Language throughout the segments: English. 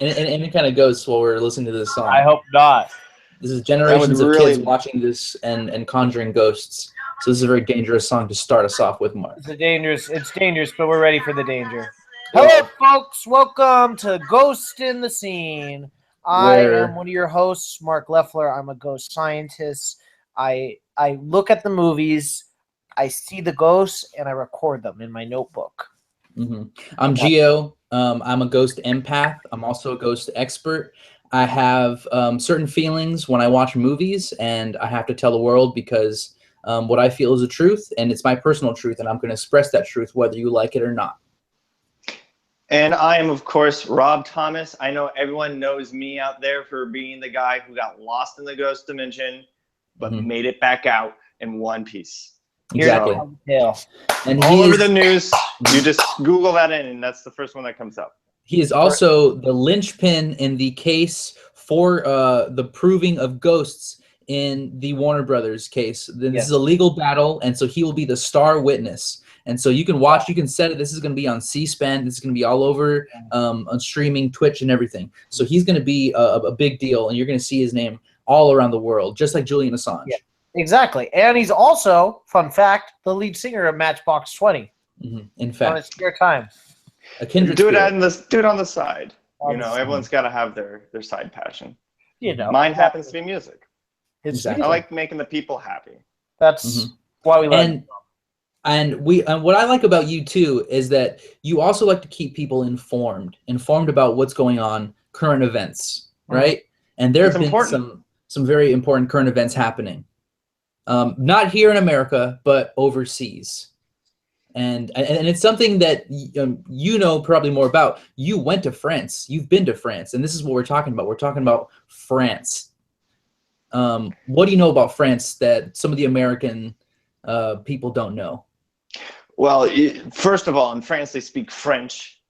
any kind of ghosts while we're listening to this song. I hope not. This is generations of kids watching this and conjuring ghosts. So this is a very dangerous song to start us off with, Mark. It's dangerous, but we're ready for the danger. Hello, folks. Welcome to Ghost in the Scene. I am one of your hosts, Mark Leffler. I'm a ghost scientist. I look at the movies, I see the ghosts, and I record them in my notebook. Mm-hmm. I'm Gio. I'm a ghost empath. I'm also a ghost expert. I have certain feelings when I watch movies, and I have to tell the world because what I feel is the truth, and it's my personal truth, and I'm going to express that truth whether you like it or not. And I am, of course, Rob Thomas. I know everyone knows me out there for being the guy who got lost in the ghost dimension, but made it back out in one piece. Exactly. Yeah. And all over the news, you just Google that in, and that's the first one that comes up. He is also the linchpin in the case for the proving of ghosts in the Warner Brothers case. This is a legal battle, and so he will be the star witness. And so you can watch, you can set it. This is going to be on C-SPAN. This is going to be all over on streaming, Twitch, and everything. So he's going to be a big deal, and you're going to see his name all around the world, just like Julian Assange. Yeah, exactly. And he's also, fun fact, the lead singer of Matchbox 20. In fact. On his spare time. A kindred do it spirit. on the side. Everyone's got to have their side passion. You know, mine happens to be music. Exactly. I like making the people happy. That's why we love it. And what I like about you too is that you also like to keep people informed about what's going on, current events, right? And there have been some very important current events happening, not here in America, but overseas. And it's something that you know probably more about. You went to France. You've been to France, and this is what we're talking about. We're talking about France. What do you know about France that some of the American people don't know? Well, first of all, in France they speak French.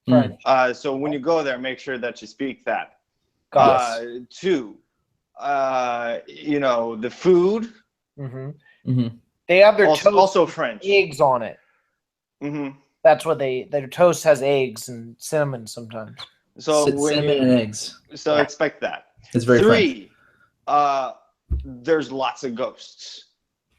So when you go there, make sure that you speak that. Two, the food. They have their toast also French eggs on it. That's what their toast has eggs and cinnamon sometimes. So cinnamon and eggs. So expect that. It's very Three, there's lots of ghosts.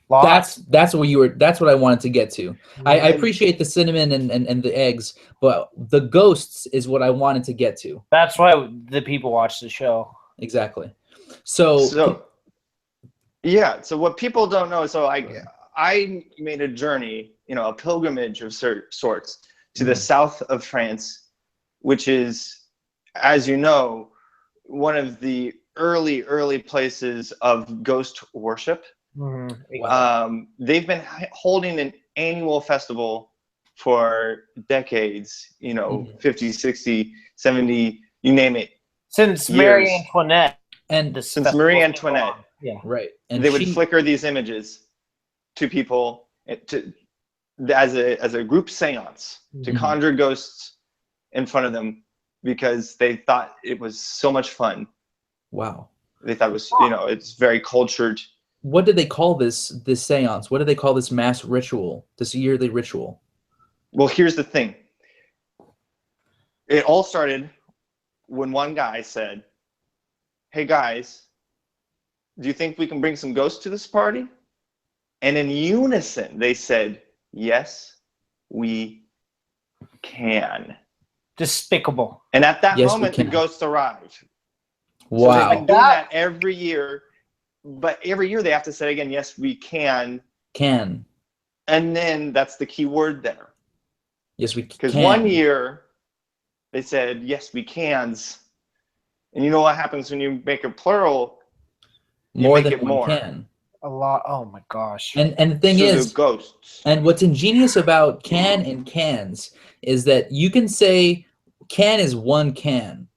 That's what I wanted to get to. I appreciate the cinnamon and the eggs, but the ghosts is what I wanted to get to. That's why the people watch the show. Exactly. So what people don't know, I made a journey, a pilgrimage of sorts to the south of France, which is, as you know, one of the early places of ghost worship. They've been holding an annual festival for decades, 50, 60, 70, you name it. Since Marie Antoinette. Since Marie Antoinette. Yeah. Right. And they would flicker these images to people as a group seance to conjure ghosts in front of them because they thought it was so much fun. Wow. They thought it was, it's very cultured. What did they call this seance? What did they call this mass ritual, this yearly ritual? Well, here's the thing. It all started when one guy said, "Hey guys, do you think we can bring some ghosts to this party?" And in unison, they said, "Yes, we can." Despicable. And at that moment, the ghosts arrived. Wow. So they've been doing that every year. But every year they have to say again, "Yes, we can." Can. And then that's the key word there. Yes, we can. Because one year they said, "Yes, we cans." And you know what happens when you make a plural? More than one can. A lot. Oh my gosh. And the thing is, ghosts. And what's ingenious about can and cans is that you can say can is one can.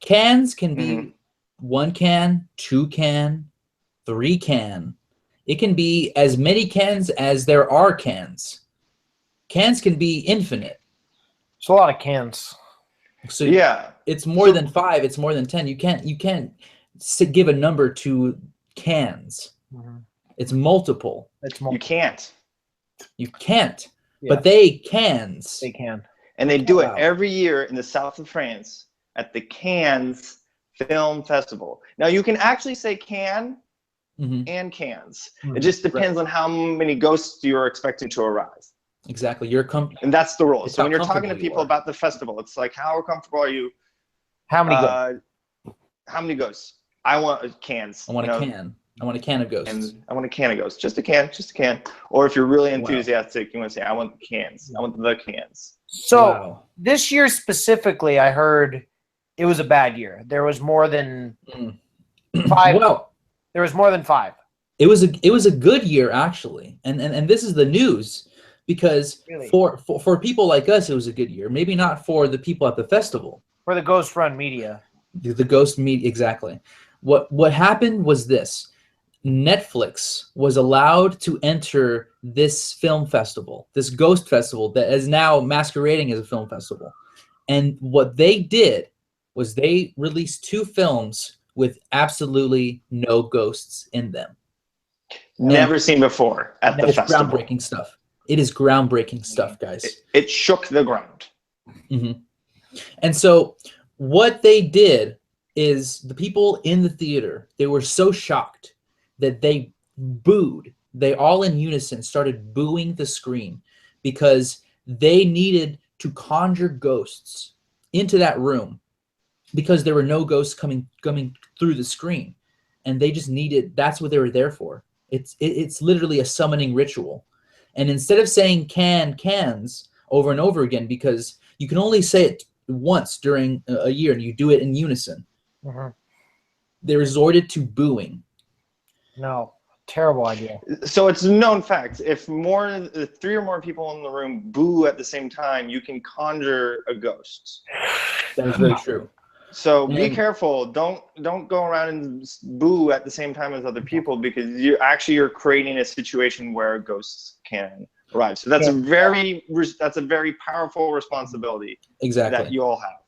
Cans can be one can, two can, three can. It can be as many cans as there are cans. Cans can be infinite. It's a lot of cans. So it's more than 5. It's more than 10. You can't give a number to cans. It's multiple. You can't. You can't. Yeah. But they cans. They can. And they do it every year in the south of France at the Cannes Film Festival. Now, you can actually say Cannes and Cannes. It just depends on how many ghosts you're expecting to arise. Exactly. And that's the rule. So when you're talking to people about the festival, it's like, how comfortable are you? How many ghosts? How many ghosts? I want cans. I want a can. I want a can of ghosts. And I want a can of ghosts. Just a can. Or if you're really enthusiastic, you want to say, I want the cans. I want the cans. So this year specifically, I heard it was a bad year. There was more than 5. Well, there was more than 5. It was a good year, actually. And this is the news, because for people like us, it was a good year. Maybe not for the people at the festival. For the Ghost Run media. The ghost media, exactly. What happened was this. Netflix was allowed to enter this film festival, this ghost festival that is now masquerading as a film festival. And what they did was they released 2 films with absolutely no ghosts in them. Never seen before at the festival. It's groundbreaking stuff. It is groundbreaking stuff, guys. It shook the ground. And so what they did is the people in the theater, they were so shocked that they booed. They all in unison started booing the screen because they needed to conjure ghosts into that room because there were no ghosts coming through the screen. And they just needed, that's what they were there for. It's literally a summoning ritual. And instead of saying cans over and over again, because you can only say it once during a year and you do it in unison, they resorted to booing. No, terrible idea. So it's a known fact. If 3 or more people in the room boo at the same time, you can conjure a ghost. That is very true. So be careful. Don't go around and boo at the same time as other people, because you're creating a situation where ghosts can arrive. So that's a very powerful responsibility. Exactly. That you all have.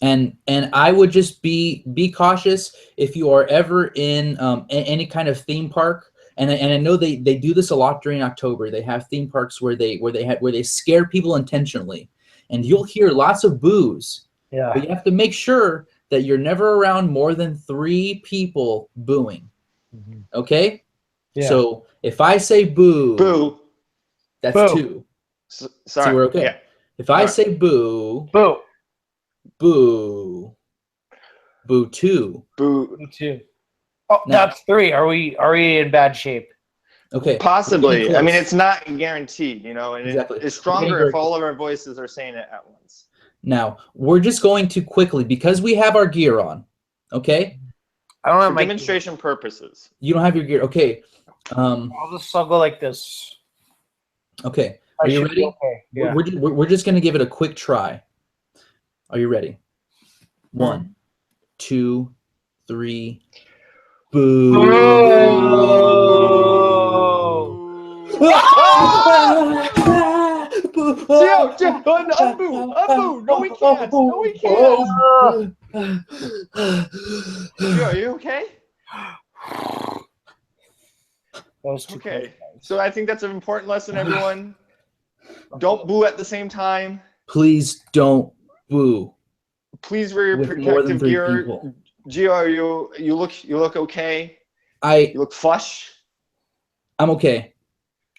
And I would just be cautious if you are ever in any kind of theme park. And I know they do this a lot during October. They have theme parks where they scare people intentionally, and you'll hear lots of boos. Yeah. But you have to make sure that you're never around more than 3 people booing. Okay? Yeah. So if I say boo, that's boo. 2. Sorry. So we're okay. Yeah. If I say boo, boo 2. Boo 2. Oh, now, that's 3. Are we in bad shape? Okay. Possibly. I mean, it's not guaranteed, and exactly. It's stronger if all of our voices are saying it at once. Now, we're just going to quickly, because we have our gear on, okay? I don't have my demonstration purposes. You don't have your gear. Okay. I'll go like this. Okay. Are you ready? Okay. Yeah. We're just going to give it a quick try. Are you ready? 1, 2, 3. Boo. Unboo. No, we can't. Are you okay? Okay. So I think that's an important lesson, everyone. Don't boo at the same time. Please don't boo. Please wear your protective gear. Gio, you look okay. You look flush. I'm okay.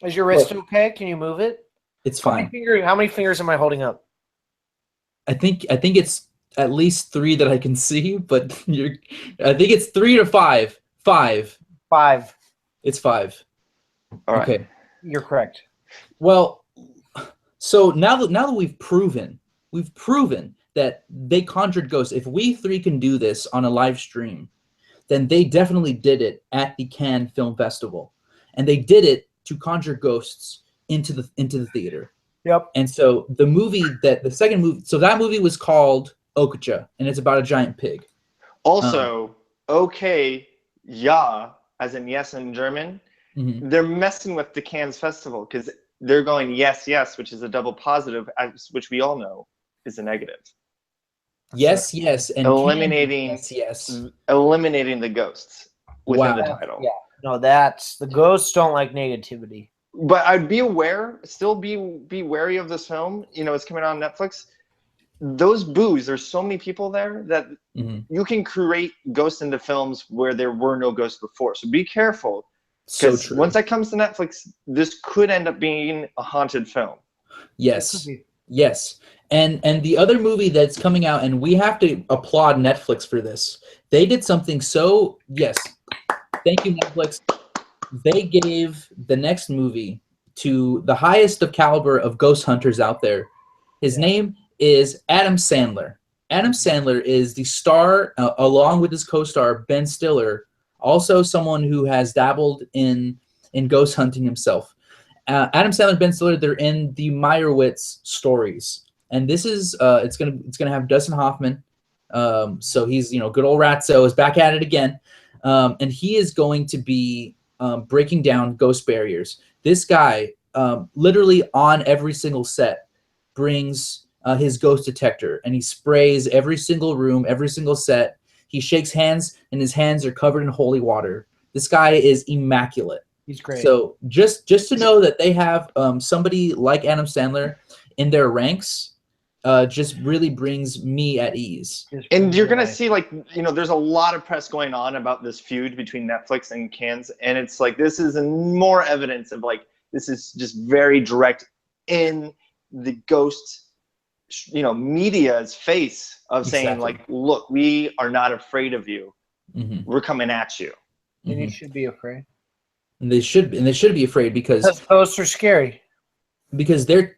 Is your wrist okay? Can you move it? It's fine. How many fingers am I holding up? I think it's at least 3 that I can see, but I think it's 3 to 5. 5. 5. It's 5. All right. Okay. You're correct. Well, so now that we've proven that they conjured ghosts. If we 3 can do this on a live stream, then they definitely did it at the Cannes Film Festival, and they did it to conjure ghosts into the theater. Yep. And so the second movie, so that movie was called Okja, and it's about a giant pig. Also, okay, ja, as in yes in German, they're messing with the Cannes Festival because they're going yes, yes, which is a double positive, which we all know is a negative. Yes, yes, and eliminating eliminating the ghosts within the title. Yeah, no, that's the ghosts don't like negativity. But I'd be aware, still be wary of this film. It's coming on Netflix. those booths, there's so many people there that you can create ghosts into films where there were no ghosts before. So be careful. So Because true. once that comes to Netflix, this could end up being a haunted film. Yes. Yes. And the other movie that's coming out, and we have to applaud Netflix for this. They did something so, yes, thank you, Netflix. They gave the next movie to the highest of caliber of ghost hunters out there. His name is Adam Sandler. Adam Sandler is the star, along with his co-star, Ben Stiller, also someone who has dabbled in ghost hunting himself. Adam Sandler and Ben Stiller, they're in the Meyerowitz stories. And this is it's gonna have Dustin Hoffman. So he's, good old Ratso is back at it again. And he is going to be breaking down ghost barriers. This guy literally on every single set brings his ghost detector, and he sprays every single room, every single set. He shakes hands, and his hands are covered in holy water. This guy is immaculate. He's great. So just to know that they have somebody like Adam Sandler in their ranks just really brings me at ease. And you're gonna see, there's a lot of press going on about this feud between Netflix and Cannes, and it's like this is more evidence of this is just very direct in the ghost, media's face of saying look, we are not afraid of you. We're coming at you. And you should be afraid. And they should be afraid because ghosts are scary. Because they're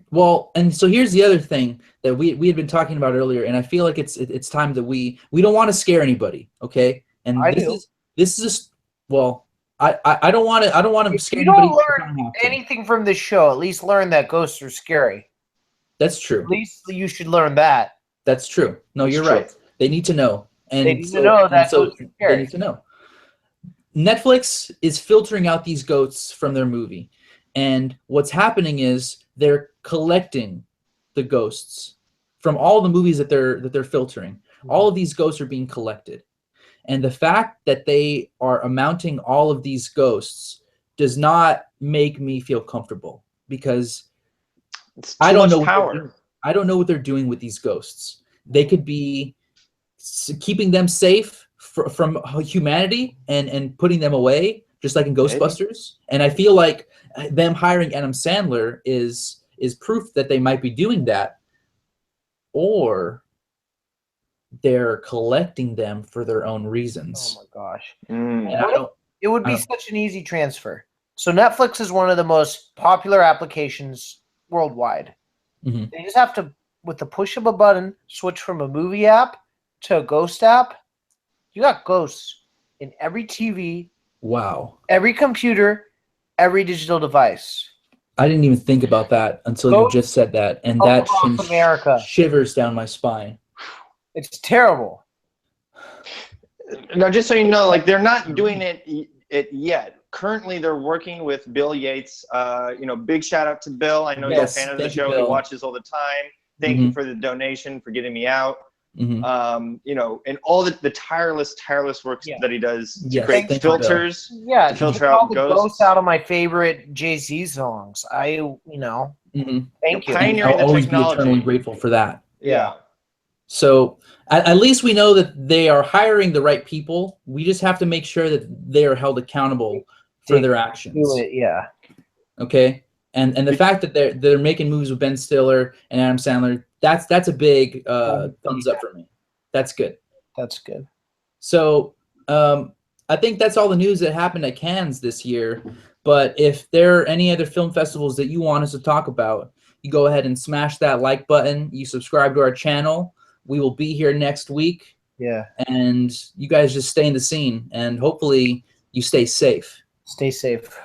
and so here's the other thing that we had been talking about earlier, and I feel like it's time that we don't want to scare anybody, okay? And I don't want to scare anybody. You don't learn anything from this show. At least learn that ghosts are scary. That's true. At least you should learn that. That's true. No, you're right. They need to know. And they need to know that ghosts are scary. They need to know. Netflix is filtering out these ghosts from their movie. And what's happening is they're collecting the ghosts from all the movies that they're filtering. All of these ghosts are being collected. And the fact that they are amounting all of these ghosts does not make me feel comfortable, because I don't know what they're doing with these ghosts. They could be keeping them safe from humanity and putting them away, just like in Ghostbusters. And I feel like them hiring Adam Sandler is proof that they might be doing that, or they're collecting them for their own reasons. Oh my gosh. It would be such an easy transfer. So Netflix is one of the most popular applications worldwide. They just have to, with the push of a button, switch from a movie app to a ghost app. You got ghosts in every TV. Wow. Every computer, every digital device. I didn't even think about that until you just said that, and that shivers down my spine. It's terrible. Now, just so you know, they're not doing it yet. Currently, they're working with Bill Yates. Big shout out to Bill. I know you're a fan of the show. He watches all the time. Thank you for the donation, for getting me out. And all the tireless work that he does to create filters. To filter out ghosts out of my favorite Jay-Z songs. Thank you. I'll always be eternally grateful for that. Yeah. So at least we know that they are hiring the right people. We just have to make sure that they are held accountable for their actions. Yeah. Okay. And the fact that they're making movies with Ben Stiller and Adam Sandler, that's a big thumbs up for me. That's good. That's good. So I think that's all the news that happened at Cannes this year. But if there are any other film festivals that you want us to talk about, you go ahead and smash that like button. You subscribe to our channel. We will be here next week. Yeah. And you guys just stay in the scene, and hopefully you stay safe. Stay safe.